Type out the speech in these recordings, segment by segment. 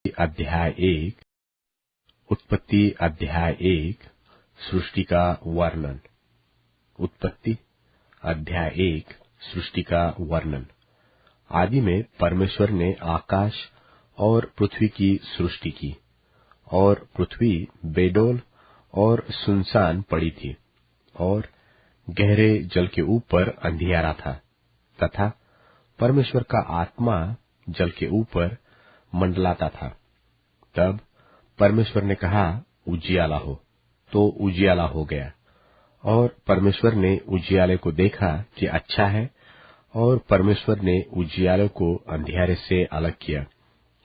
अध्याय 1। उत्पत्ति अध्याय 1। सृष्टि का वर्णन। उत्पत्ति अध्याय 1। सृष्टि का वर्णन। आदि में परमेश्वर ने आकाश और पृथ्वी की सृष्टि की, और पृथ्वी बेडौल और सुनसान पड़ी थी, और गहरे जल के ऊपर अंधियारा था, तथा परमेश्वर का आत्मा जल के ऊपर मंडलाता था। तब परमेश्वर ने कहा, उजियाला हो, तो उजियाला हो गया। और परमेश्वर ने उजियाले को देखा कि अच्छा है, और परमेश्वर ने उजियाले को अंधियारे से अलग किया,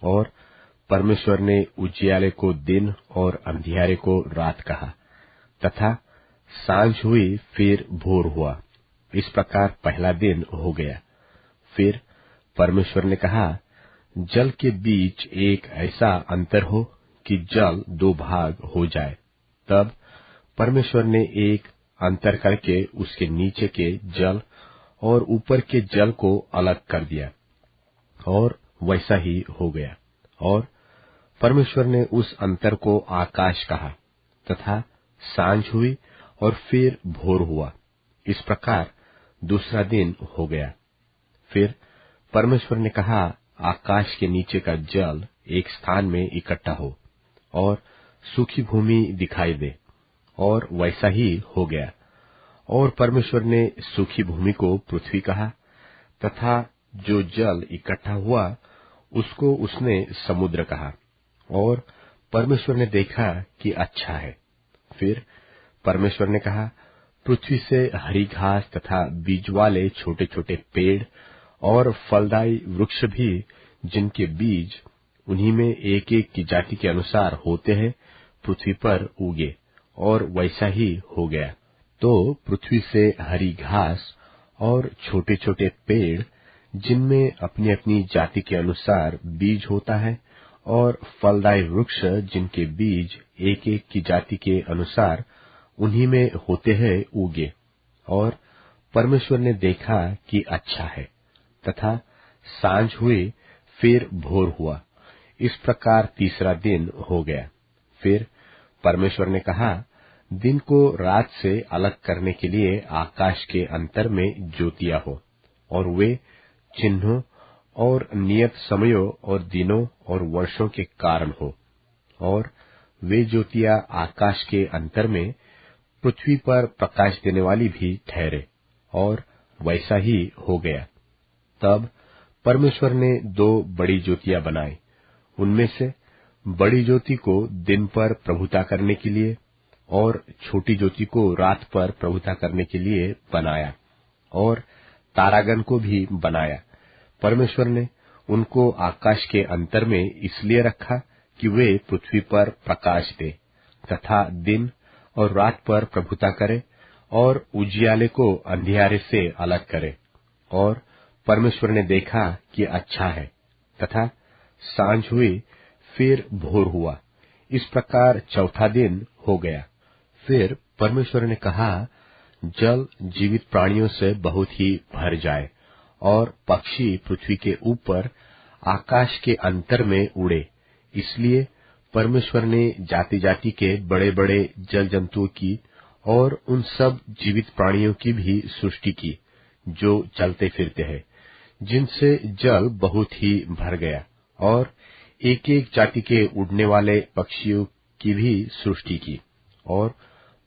और परमेश्वर ने उजियाले को दिन और अंधियारे को रात कहा, तथा सांझ हुई फिर भोर हुआ। इस प्रकार पहला दिन हो गया। फिर परमेश्वर ने कहा, जल के बीच एक ऐसा अंतर हो कि जल दो भाग हो जाए। तब परमेश्वर ने एक अंतर करके उसके नीचे के जल और ऊपर के जल को अलग कर दिया, और वैसा ही हो गया। और परमेश्वर ने उस अंतर को आकाश कहा, तथा सांझ हुई और फिर भोर हुआ। इस प्रकार दूसरा दिन हो गया। फिर परमेश्वर ने कहा, आकाश के नीचे का जल एक स्थान में इकट्ठा हो, और सूखी भूमि दिखाई दे, और वैसा ही हो गया। और परमेश्वर ने सूखी भूमि को पृथ्वी कहा, तथा जो जल इकट्ठा हुआ उसको उसने समुद्र कहा। और परमेश्वर ने देखा कि अच्छा है। फिर परमेश्वर ने कहा, पृथ्वी से हरी घास तथा बीज वाले छोटे छोटे पेड़ और फलदायी वृक्ष भी, जिनके बीज उन्हीं में एक एक की जाति के अनुसार होते हैं, पृथ्वी पर उगे, और वैसा ही हो गया। तो पृथ्वी से हरी घास और छोटे छोटे पेड़, जिनमें अपनी अपनी जाति के अनुसार बीज होता है, और फलदायी वृक्ष, जिनके बीज एक एक की जाति के अनुसार उन्हीं में होते हैं, उगे। और परमेश्वर ने देखा कि अच्छा है। तथा सांझ हुई फिर भोर हुआ। इस प्रकार तीसरा दिन हो गया। फिर परमेश्वर ने कहा, दिन को रात से अलग करने के लिए आकाश के अंतर में ज्योतियां हो, और वे चिन्हों और नियत समयों और दिनों और वर्षों के कारण हो। और वे ज्योतियां आकाश के अंतर में पृथ्वी पर प्रकाश देने वाली भी ठहरे, और वैसा ही हो गया। तब परमेश्वर ने दो बड़ी ज्योतियां बनाई। उनमें से बड़ी ज्योति को दिन पर प्रभुता करने के लिए, और छोटी ज्योति को रात पर प्रभुता करने के लिए बनाया, और तारागण को भी बनाया। परमेश्वर ने उनको आकाश के अंतर में इसलिए रखा कि वे पृथ्वी पर प्रकाश दे, तथा दिन और रात पर प्रभुता करे, और उजियाले को अंधियारे से अलग करे। और परमेश्वर ने देखा कि अच्छा है। तथा सांझ हुई फिर भोर हुआ। इस प्रकार चौथा दिन हो गया। फिर परमेश्वर ने कहा, जल जीवित प्राणियों से बहुत ही भर जाए, और पक्षी पृथ्वी के ऊपर आकाश के अंतर में उड़े। इसलिए परमेश्वर ने जाति जाति के बड़े बड़े जल जंतुओं की और उन सब जीवित प्राणियों की भी सृष्टि की, जो चलते फिरते हैं, जिनसे जल बहुत ही भर गया। और एक एक जाति के उड़ने वाले पक्षियों की भी सृष्टि की। और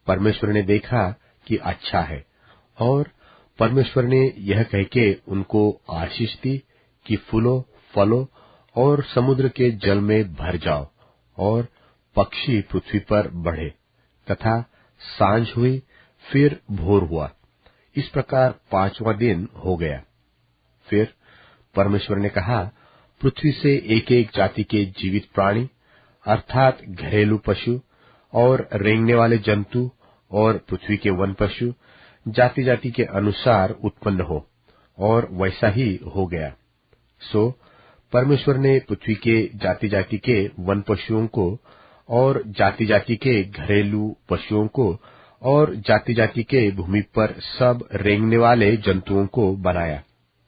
परमेश्वर ने देखा कि अच्छा है। और परमेश्वर ने यह कह के उनको आशीष दी कि फूलो, फलो और समुद्र के जल में भर जाओ, और पक्षी पृथ्वी पर बढ़े। तथा सांझ हुई फिर भोर हुआ। इस प्रकार पांचवां दिन हो गया। फिर परमेश्वर ने कहा, पृथ्वी से एक एक जाति के जीवित प्राणी, अर्थात घरेलू पशु और रेंगने वाले जंतु और पृथ्वी के वन पशु, जाति जाति के अनुसार उत्पन्न हो, और वैसा ही हो गया। सो परमेश्वर ने पृथ्वी के जाति जाति के वन पशुओं को, और जाति जाति के घरेलू पशुओं को, और जाति जाति के भूमि पर सब रेंगने वाले जंतुओं को बनाया।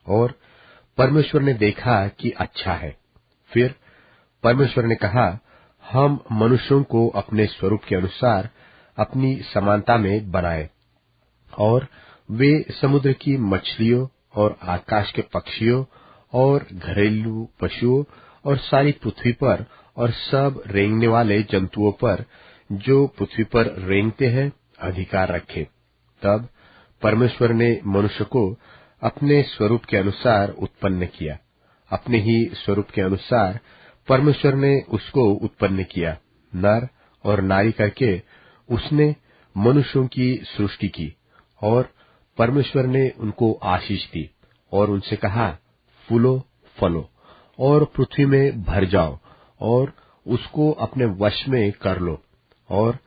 और परमेश्वर ने देखा कि अच्छा है। फिर परमेश्वर ने कहा, हम मनुष्यों को अपने स्वरूप के अनुसार अपनी समानता में बनाए, और वे समुद्र की मछलियों और आकाश के पक्षियों और घरेलू पशुओं और सारी पृथ्वी पर और सब रेंगने वाले जंतुओं पर जो पृथ्वी पर रेंगते हैं अधिकार रखे। तब परमेश्वर ने मनुष्य को अपने स्वरूप के अनुसार उत्पन्न किया, अपने ही स्वरूप के अनुसार परमेश्वर ने उसको उत्पन्न किया, नर और नारी करके उसने मनुष्यों की सृष्टि की। और परमेश्वर ने उनको आशीष दी और उनसे कहा, फूलो फलो और पृथ्वी में भर जाओ और उसको अपने वश में कर लो, और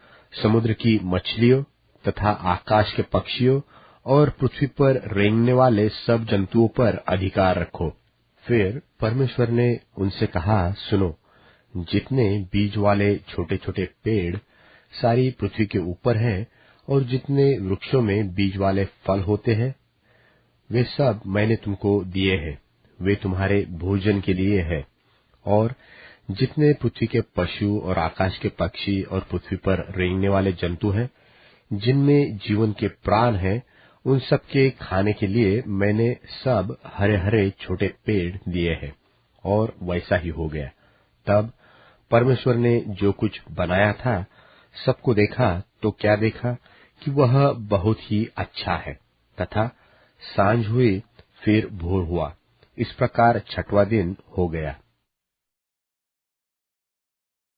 समुद्र की मछलियों तथा आकाश के पक्षियों और पृथ्वी पर रेंगने वाले सब जंतुओं पर अधिकार रखो। फिर परमेश्वर ने उनसे कहा, सुनो, जितने बीज वाले छोटे छोटे पेड़ सारी पृथ्वी के ऊपर हैं और जितने वृक्षों में बीज वाले फल होते हैं, वे सब मैंने तुमको दिए हैं, वे तुम्हारे भोजन के लिए है। और जितने पृथ्वी के पशु और आकाश के पक्षी और पृथ्वी पर रेंगने वाले जंतु हैं, जिनमें जीवन के प्राण हैं, उन सब के खाने के लिए मैंने सब हरे हरे छोटे पेड़ दिए हैं। और वैसा ही हो गया। तब परमेश्वर ने जो कुछ बनाया था सबको देखा, तो क्या देखा कि वह बहुत ही अच्छा है। तथा सांझ हुई, फिर भोर हुआ, इस प्रकार छठवां दिन हो गया।